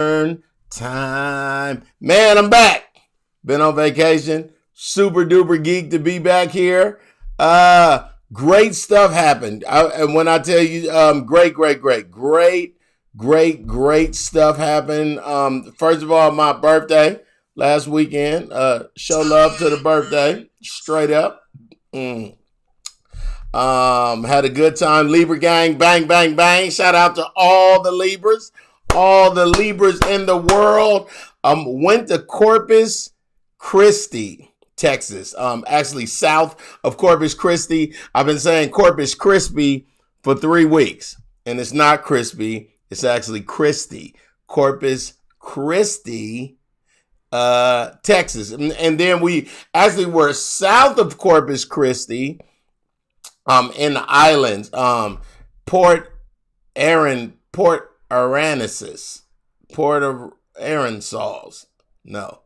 Time. Man, I'm back. Been on vacation. Super duper geek to be back here. Great stuff happened. And when I tell you, great stuff happened. First of all, my birthday last weekend. Show love to the birthday. Straight up. Had a good time. Libra gang, bang, bang, bang. Shout out to all the Libras. All the Libras in the world. Went to Corpus Christi, Texas. Actually south of Corpus Christi. I've been saying Corpus Crispy for 3 weeks. And it's not crispy. It's actually Christi. Corpus Christi, Texas. And then we actually were south of Corpus Christi, in the islands. Port Aransas. Port of Aransas. No.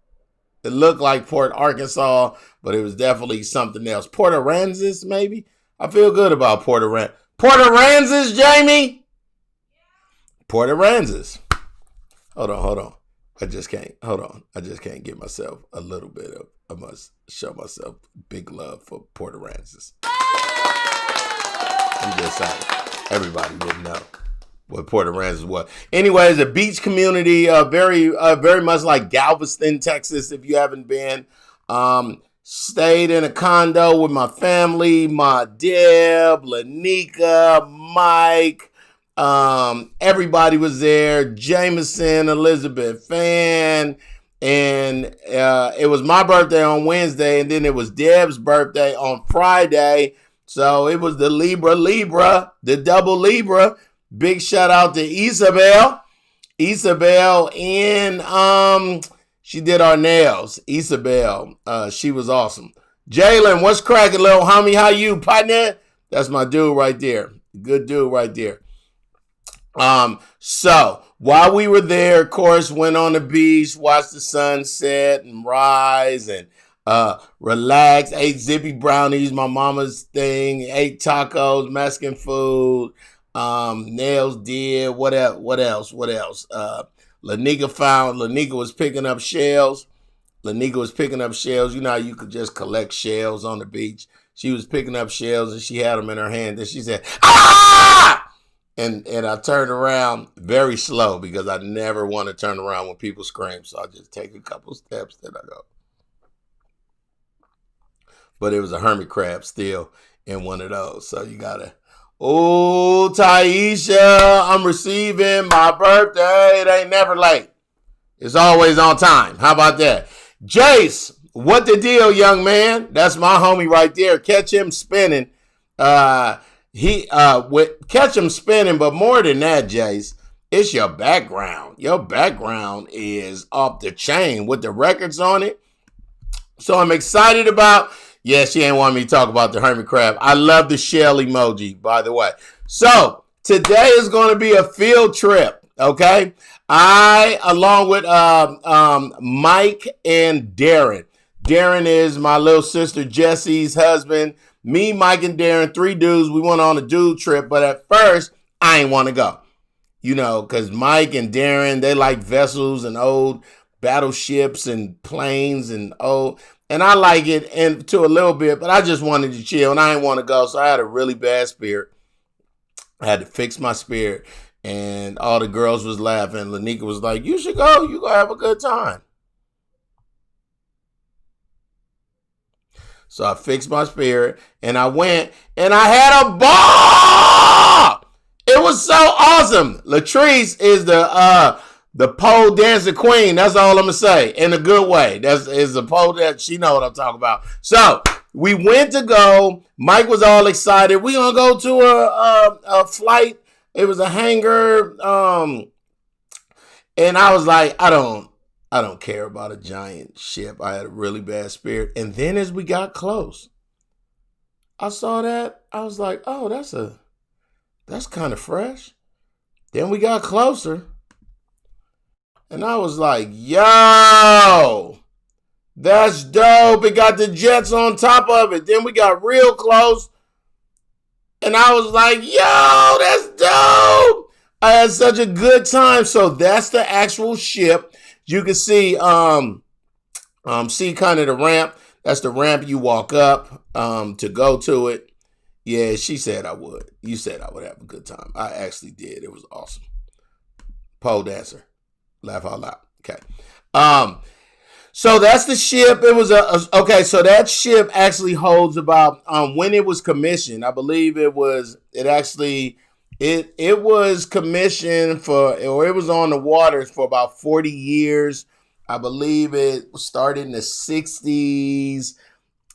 It looked like Port Arkansas, but it was definitely something else. Port Aransas, maybe? I feel good about Port Aransas. Port Aransas, Jamie? Port Aransas. Hold on. I just can't get myself a little bit of, I must show myself big love for Port Aransas. I'm just saying. Everybody would know what Port Aransas was. Anyways, a beach community, very much like Galveston, Texas, if you haven't been. Stayed in a condo with my family, my Deb, Lanika, Mike. Everybody was there. Jameson, Elizabeth, Fan. And it was my birthday on Wednesday, and then it was Deb's birthday on Friday. So it was the Libra, the double Libra. Big shout out to Isabel. And she did our nails. Isabel, she was awesome. Jalen, what's cracking, little homie? How you, partner? That's my dude right there. Good dude right there. So while we were there, of course, went on the beach, watched the sun set and rise, and relaxed, ate zippy brownies, my mama's thing, ate tacos, Mexican food. Nails did. What else? Lanika was picking up shells. You know how you could just collect shells on the beach. She was picking up shells and she had them in her hand. And she said, "Ah!" And I turned around very slow because I never want to turn around when people scream. So I just take a couple steps, then I go. But it was a hermit crab still in one of those. So you gotta. Oh, Taisha, I'm receiving my birthday. It ain't never late. It's always on time. How about that? Jace, what the deal, young man? That's my homie right there. Catch him spinning. Catch him spinning, but more than that, Jace, it's your background. Your background is off the chain with the records on it. So I'm excited about. Yeah, she ain't want me to talk about the hermit crab. I love the shell emoji, by the way. So today is going to be a field trip, okay? I, along with Mike and Darren. Darren is my little sister Jesse's husband. Me, Mike, and Darren, 3 dudes. We went on a dude trip, but at first, I ain't want to go. You know, because Mike and Darren, they like vessels and old battleships and planes and old... And I like it and to a little bit, but I just wanted to chill and I didn't want to go. So I had a really bad spirit. I had to fix my spirit and all the girls was laughing. Lanika was like, "You should go. You're going to have a good time." So I fixed my spirit and I went and I had a ball. It was so awesome. Latrice is the pole dancing queen. That's all I'm going to say. In a good way. That's is the pole dance. She know what I'm talking about. So we went to go. Mike was all excited. We going to go to a flight. It was a hangar. And I was like, I don't care about a giant ship. I had a really bad spirit. And then as we got close, I saw that. I was like, oh, that's kind of fresh. Then we got closer. And I was like, yo, that's dope. It got the jets on top of it. Then we got real close. And I was like, yo, that's dope. I had such a good time. So that's the actual ship. You can see see kind of the ramp. That's the ramp you walk up to go to it. Yeah, she said I would. You said I would have a good time. I actually did. It was awesome. Pole dancer. Laugh out loud. Okay. So that's the ship. It was okay. So that ship actually holds about when it was commissioned. I believe it was commissioned for, or it was on the waters for about 40 years. I believe it started in the 60s,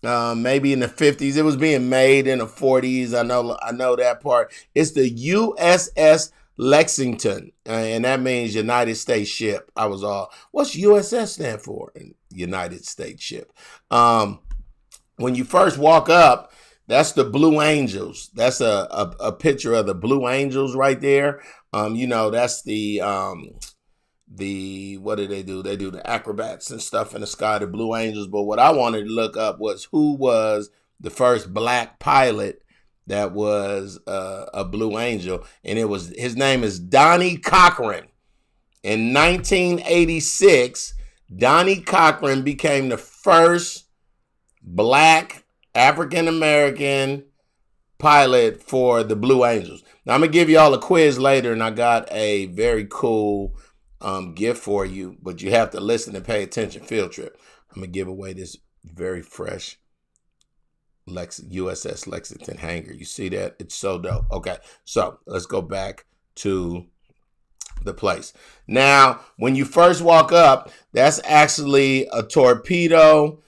maybe in the 50s. It was being made in the 40s. I know that part. It's the U.S.S. Lexington, and that means United States ship. I was all, what's U.S.S. stand for? United States ship. When you first walk up, that's the Blue Angels. That's a picture of the Blue Angels right there. That's the what do they do? They do the acrobats and stuff in the sky, the Blue Angels. But what I wanted to look up was who was the first black pilot that was a Blue Angel, and his name is Donnie Cochran. In 1986, Donnie Cochran became the first black African-American pilot for the Blue Angels. Now, I'm going to give you all a quiz later, and I got a very cool gift for you, but you have to listen and pay attention. Field trip. I'm going to give away this very fresh U.S.S. Lexington hanger. You see that? It's so dope. Okay, so let's go back to the place. Now, when you first walk up, that's actually a torpedo.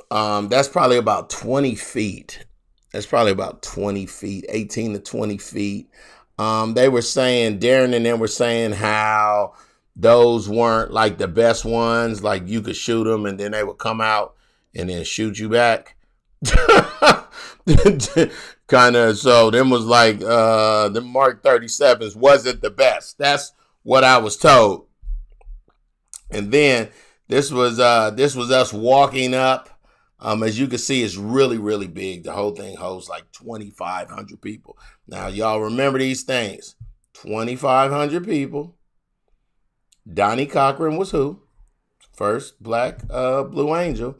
That's probably about 20 feet. That's probably about 20 feet, 18 to 20 feet. They were saying, Darren and them were saying how those weren't like the best ones. Like you could shoot them and then they would come out and then shoot you back. Kind of. So them was like the Mark 37s wasn't the best. That's what I was told. And then this was us walking up. As you can see, it's really, really big. The whole thing holds like 2,500 people. Now, y'all remember these things. 2,500 people. Donnie Cochran was who? First black Blue Angel.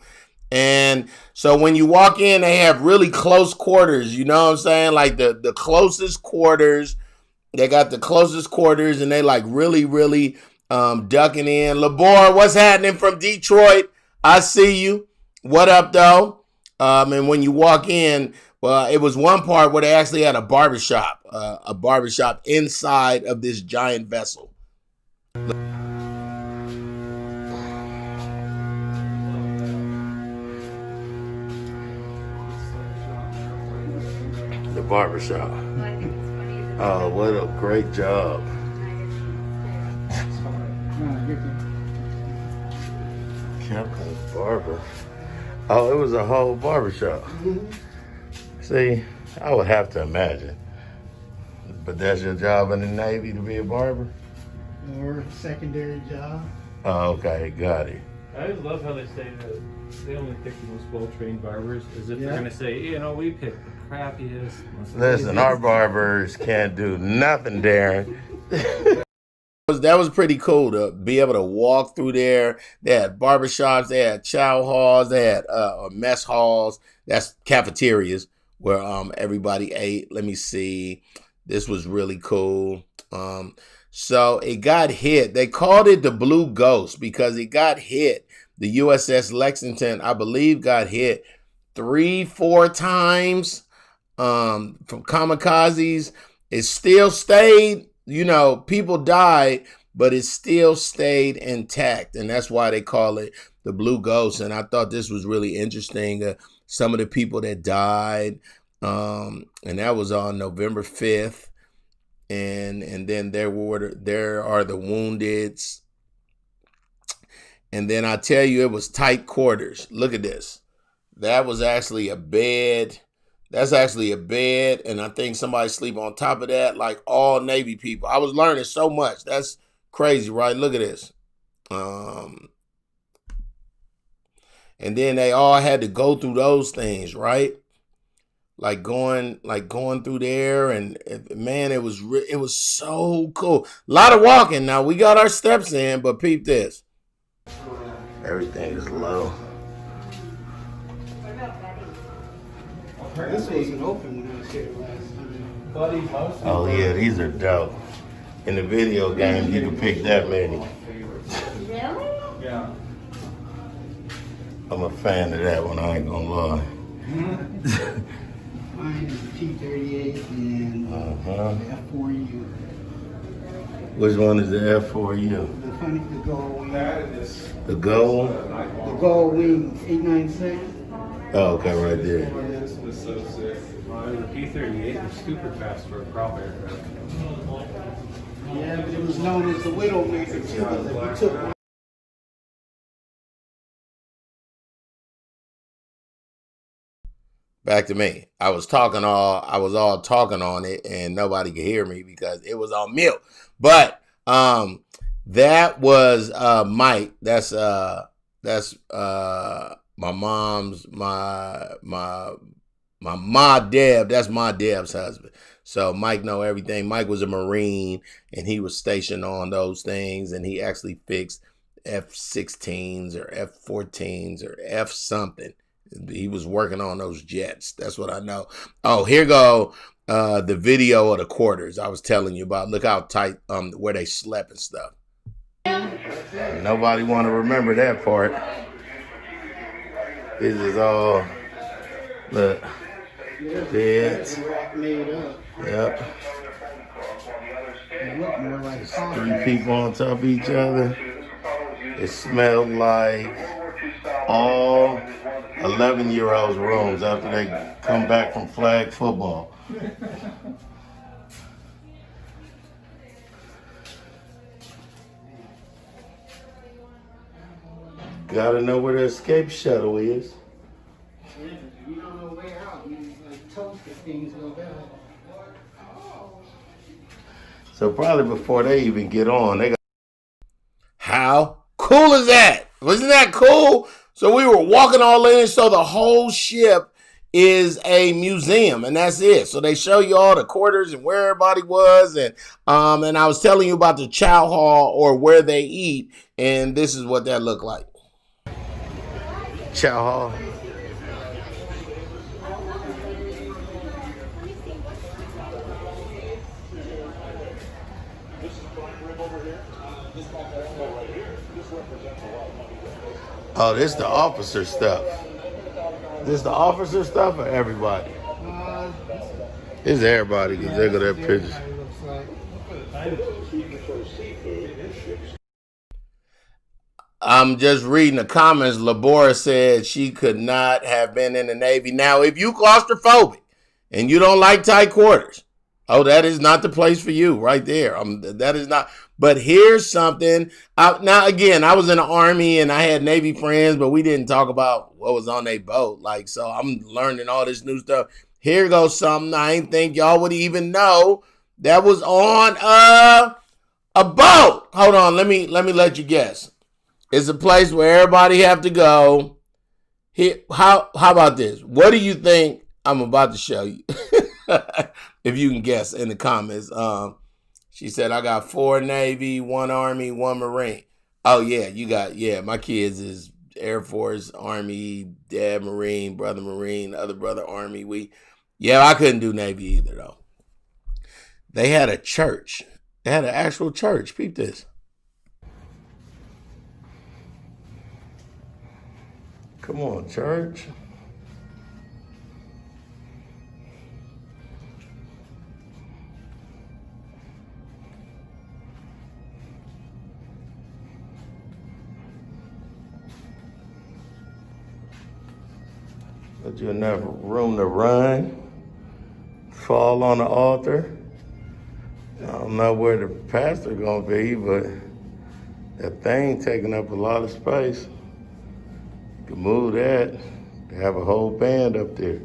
And so when you walk in, they have really close quarters. You know what I'm saying? Like the closest quarters. They got the closest quarters, and they like really, really ducking in. Labor, what's happening from Detroit? I see you. What up, though? And when you walk in, well, it was one part where they actually had a barbershop inside of this giant vessel. The barbershop. Oh, what a great job. Captain Barber. Oh, it was a whole barbershop. See, I would have to imagine. But that's your job in the Navy, to be a barber? Or secondary job. Oh, okay, got it. I just love how they say that they only pick the most well-trained barbers, as if they're going to say, we pick the crappiest. Listen, our barbers can't do nothing, Darren. That was pretty cool to be able to walk through there. They had barbershops, they had chow halls, they had mess halls. That's cafeterias where everybody ate. Let me see. This was really cool. So it got hit. They called it the Blue Ghost because it got hit. The U.S.S. Lexington, I believe, got hit 3-4 times from kamikazes. It still stayed. People died, but it still stayed intact. And that's why they call it the Blue Ghost. And I thought this was really interesting. Some of the people that died, and that was on November 5th. And then there are the woundeds. And then I tell you, it was tight quarters. Look at this. That was actually a bed. That's actually a bed, and I think somebody sleep on top of that, like all Navy people. I was learning so much. That's crazy, right? Look at this. And then they all had to go through those things, right? like going through there, and man, it was so cool. A lot of walking. Now we got our steps in, but peep this. Everything is low. This wasn't open when I was here last time. Oh yeah, these are dope. In the video games, you can pick that many. Really? Yeah. I'm a fan of that one, I ain't gonna lie. Mine is the T-38 and the F4U. Which one is the F4U? The Gull Wing. The Gold? The Gull Wing 896. Oh, okay, right there. This was so sick. The P-38 was super fast for a prop aircraft. Yeah, but it was known as the Widowmaker too, because if you took one. Back to me. I was all talking on it, and nobody could hear me because it was on mute. But that was Mike. That's my mom's my Deb. That's my Deb's husband. So Mike know everything. Mike was a Marine, and he was stationed on those things, and he actually fixed F-16s or F-14s or F something. He was working on those jets. That's what I know. Oh, here go the video of the quarters I was telling you about. Look how tight where they slept and stuff. Nobody want to remember that part. This is all the beds. Yep. It looked more like Three people on top of each other. It smelled like all 11-year-olds' rooms after they come back from flag football. Gotta know where the escape shuttle is. You don't know where out. You like toast if things go bad. So probably before they even get on, they got. How cool is that? Wasn't that cool? So we were walking all in, so the whole ship is a museum, and that's it. So they show you all the quarters and where everybody was, and I was telling you about the chow hall or where they eat, and this is what that looked like. Chow hall. Oh, this the officer stuff. This the officer stuff or everybody? It's everybody because they got their pictures. I'm just reading the comments. Labora said she could not have been in the Navy. Now, if you claustrophobic and you don't like tight quarters, oh, that is not the place for you right there. That is not. But here's something. Now, again, I was in the Army and I had Navy friends, but we didn't talk about what was on their boat. Like, so I'm learning all this new stuff. Here goes something I didn't think y'all would even know that was on a boat. Hold on. Let me let you guess. It's a place where everybody have to go. Here, how about this? What do you think I'm about to show you? If you can guess in the comments. She said, I got 4 Navy, 1 Army, 1 Marine. Oh, yeah, my kids is Air Force, Army, dad Marine, brother Marine, other brother Army. I couldn't do Navy either, though. They had a church. They had an actual church. Peep this. Come on, church. But you enough room to run, fall on the altar. I don't know where the pastor gonna be, but that thing taking up a lot of space. You can move that. They have a whole band up there.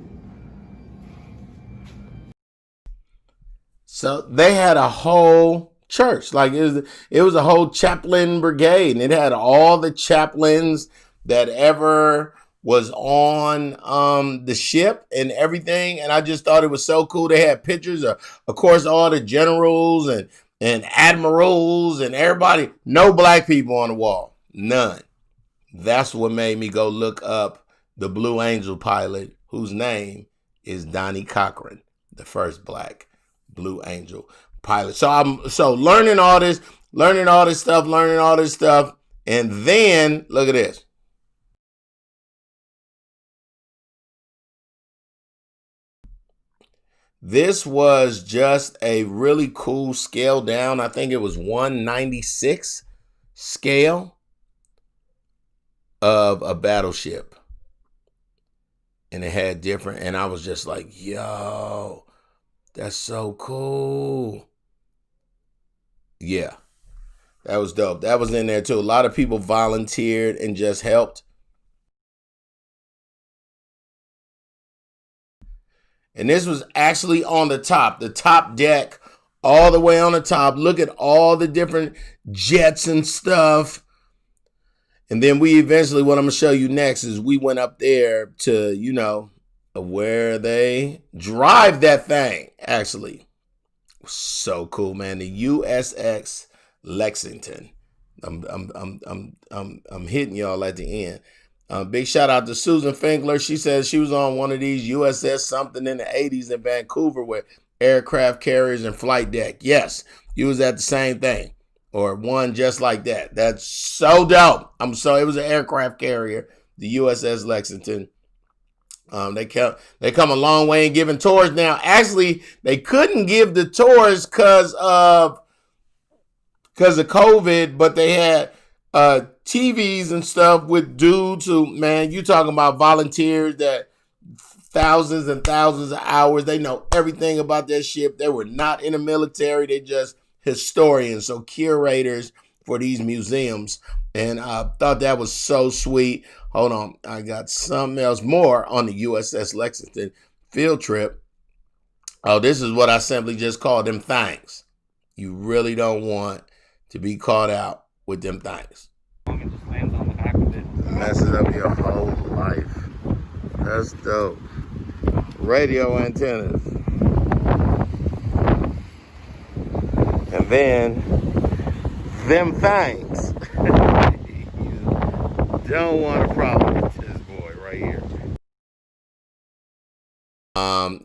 So they had a whole church, like it was a whole chaplain brigade, and it had all the chaplains that ever was on the ship and everything, and I just thought it was so cool. They had pictures of course, all the generals and admirals and everybody. No black people on the wall, none. That's what made me go look up the Blue Angel pilot, whose name is Donnie Cochran, the first black Blue Angel pilot. So I'm learning all this stuff, and then look at this. This was just a really cool scale down. I think it was 196 scale of a battleship. And it had different, and I was just like, yo, that's so cool. Yeah, that was dope. That was in there too. A lot of people volunteered and just helped. And this was actually on the top deck, all the way on the top. Look at all the different jets and stuff. And then we eventually, what I'm going to show you next is we went up there to, where they drive that thing, actually. So cool, man. The U.S.S. Lexington. I'm hitting y'all at the end. Big shout out to Susan Finkler. She says she was on one of these U.S.S. something in the 80s in Vancouver with aircraft carriers and flight deck. Yes, you was at the same thing or one just like that. That's so dope. It was an aircraft carrier, the U.S.S. Lexington. They come a long way in giving tours. Now, actually, they couldn't give the tours because of COVID, but they had TVs and stuff with dudes who, man, you talking about volunteers that thousands and thousands of hours. They know everything about that ship. They were not in the military. They just historians, so curators for these museums. And I thought that was so sweet. Hold on. I got something else more on the U.S.S. Lexington field trip. Oh, this is what I simply just call them things. You really don't want to be caught out with them things. It just lands on the back of it. Messes up your whole life. That's dope. Radio antennas. And then them things. You don't want a problem with this boy right here.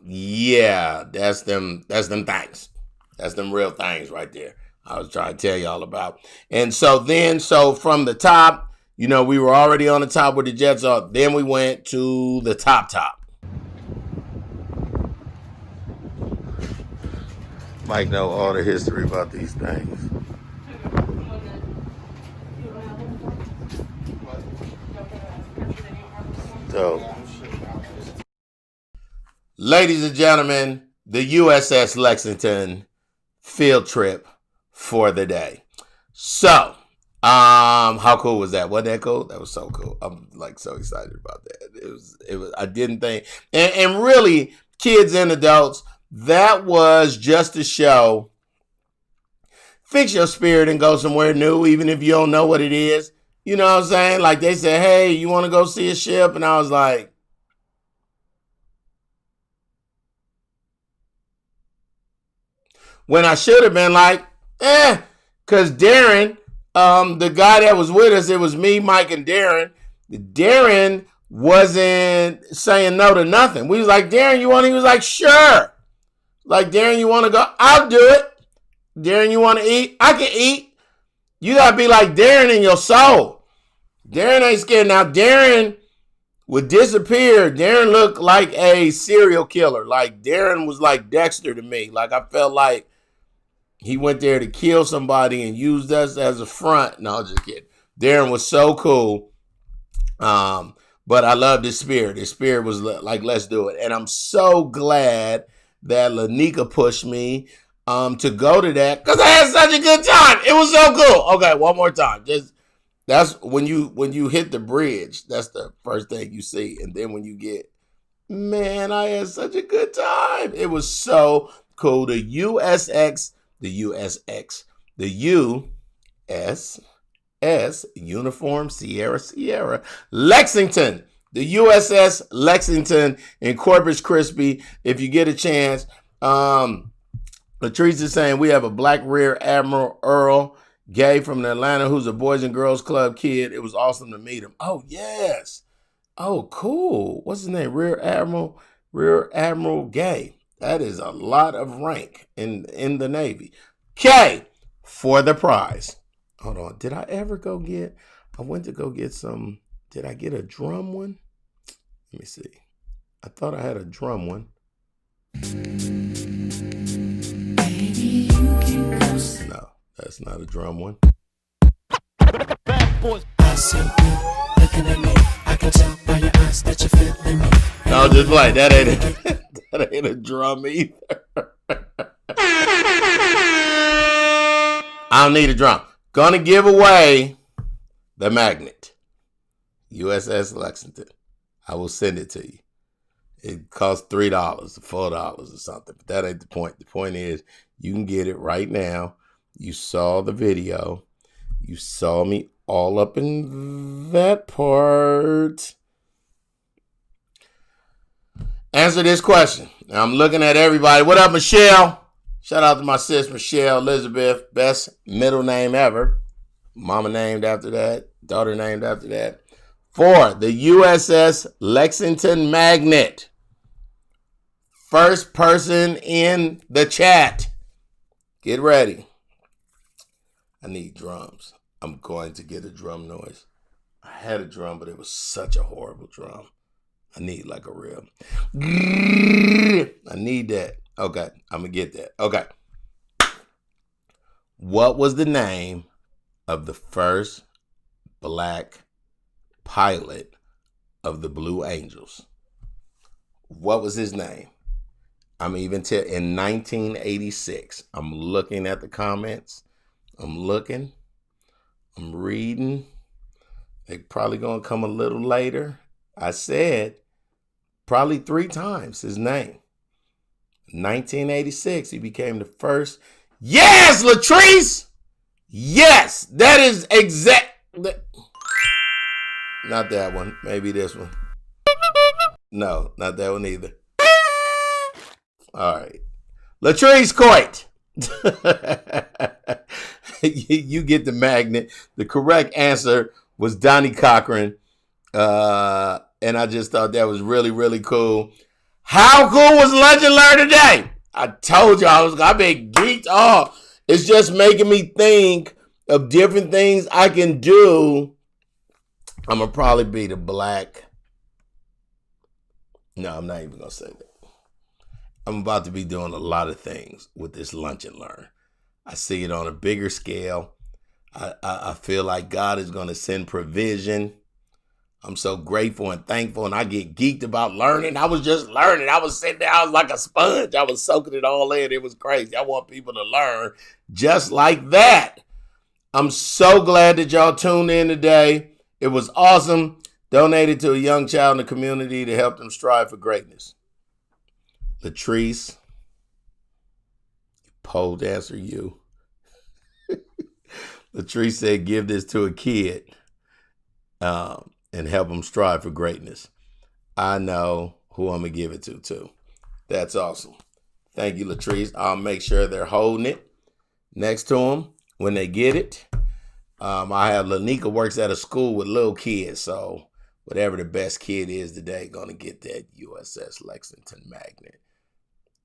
Yeah, that's them things. That's them real things right there. I was trying to tell y'all about. And so from the top, we were already on the top where the jets are. Then we went to the top. Mike know all the history about these things. So, ladies and gentlemen, the U.S.S. Lexington field trip for the day. So, how cool was that? Wasn't that cool? That was so cool. I'm so excited about that. It was. I didn't think, and really, kids and adults, that was just to show. Fix your spirit and go somewhere new, even if you don't know what it is. You know what I'm saying? Like they said, hey, you want to go see a ship? And I was like, when I should have been like, because Darren, the guy that was with us, it was me, Mike, and Darren. Darren wasn't saying no to nothing. We was like, Darren, you want? He was like, sure. Like, Darren, you want to go? I'll do it. Darren, you want to eat? I can eat. You got to be like Darren in your soul. Darren ain't scared. Now, Darren would disappear. Darren looked like a serial killer. Like, Darren was like Dexter to me. Like, I felt like he went there to kill somebody and used us as a front. No, just kidding. Darren was so cool. But I loved his spirit. His spirit was like, let's do it. And I'm so glad that Lanika pushed me to go to that because I had such a good time. It was so cool. Okay, one more time. That's when you hit the bridge. That's the first thing you see, and then when you get, man, I had such a good time. It was so cool. The U.S.S. Uniform Sierra Lexington The U.S.S. Lexington in Corpus Christi, if you get a chance. Latrice is saying we have a black Rear Admiral Earl Gay from Atlanta who's a Boys and Girls Club kid. It was awesome to meet him. Oh, yes. Oh, cool. What's his name? Rear Admiral Gay. That is a lot of rank in the Navy. K for the prize. Hold on. Did I ever go get, I went to go get some, did I get a drum one? Let me see. I thought I had a drum one. No, that's not a drum one. No, just like that ain't a drum either. I don't need a drum. Gonna give away the magnet. U.S.S. Lexington. I will send it to you. It costs $3, $4 or something. But that ain't the point. The point is you can get it right now. You saw the video. You saw me all up in that part. Answer this question. Now I'm looking at everybody. What up, Michelle? Shout out to my sis, Michelle Elizabeth. Best middle name ever. Mama named after that. Daughter named after that. For the U.S.S. Lexington magnet. First person in the chat. Get ready. I need drums. I'm going to get a drum noise. I had a drum, but it was such a horrible drum. I need like a real. I need that. Okay, I'm going to get that. Okay. What was the name of the first black pilot of the Blue Angels? What was his name? I'm even in 1986. I'm looking at the comments. I'm looking. I'm reading. They probably gonna come a little later. I said probably 3 times his name. 1986, he became the first. Yes, Latrice. Yes, that is exact. Not that one. Maybe this one. No, not that one either. All right. Latrice Coit. You get the magnet. The correct answer was Donnie Cochran. And I just thought that was really, really cool. How cool was Lunch and Learn today? I told you I've been geeked off. It's just making me think of different things I can do. I'm going to probably be the black. No, I'm not even going to say that. I'm about to be doing a lot of things with this Lunch and Learn. I see it on a bigger scale. I feel like God is going to send provision. I'm so grateful and thankful, and I get geeked about learning. I was just learning. I was sitting there. I was like a sponge. I was soaking it all in. It was crazy. I want people to learn just like that. I'm so glad that y'all tuned in today. It was awesome. Donated to a young child in the community to help them strive for greatness. Latrice, pole dancer, you. Latrice said, give this to a kid and help them strive for greatness. I know who I'm going to give it to, too. That's awesome. Thank you, Latrice. I'll make sure they're holding it next to them when they get it. I have Lanika works at a school with little kids, so whatever the best kid is today, going to get that U.S.S. Lexington magnet.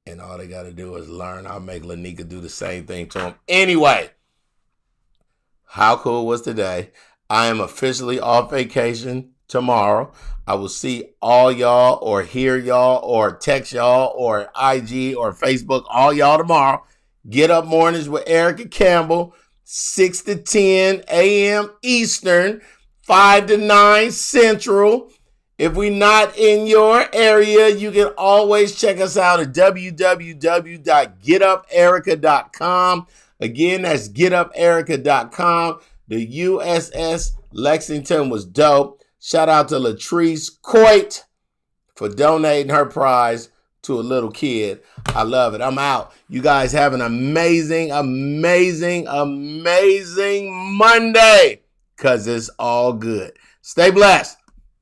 And all they got to do is learn. I'll make Lanika do the same thing to them. Anyway, how cool was today? I am officially off vacation tomorrow. I will see all y'all or hear y'all or text y'all or IG or Facebook, all y'all tomorrow. Get Up Mornings with Erica Campbell, 6 to 10 a.m. Eastern, 5 to 9 Central. If we're not in your area, you can always check us out at www.getuperica.com. Again, that's getuperica.com. The U.S.S. Lexington was dope. Shout out to Latrice Coit for donating her prize to a little kid. I love it. I'm out. You guys have an amazing, amazing, amazing Monday because it's all good. Stay blessed.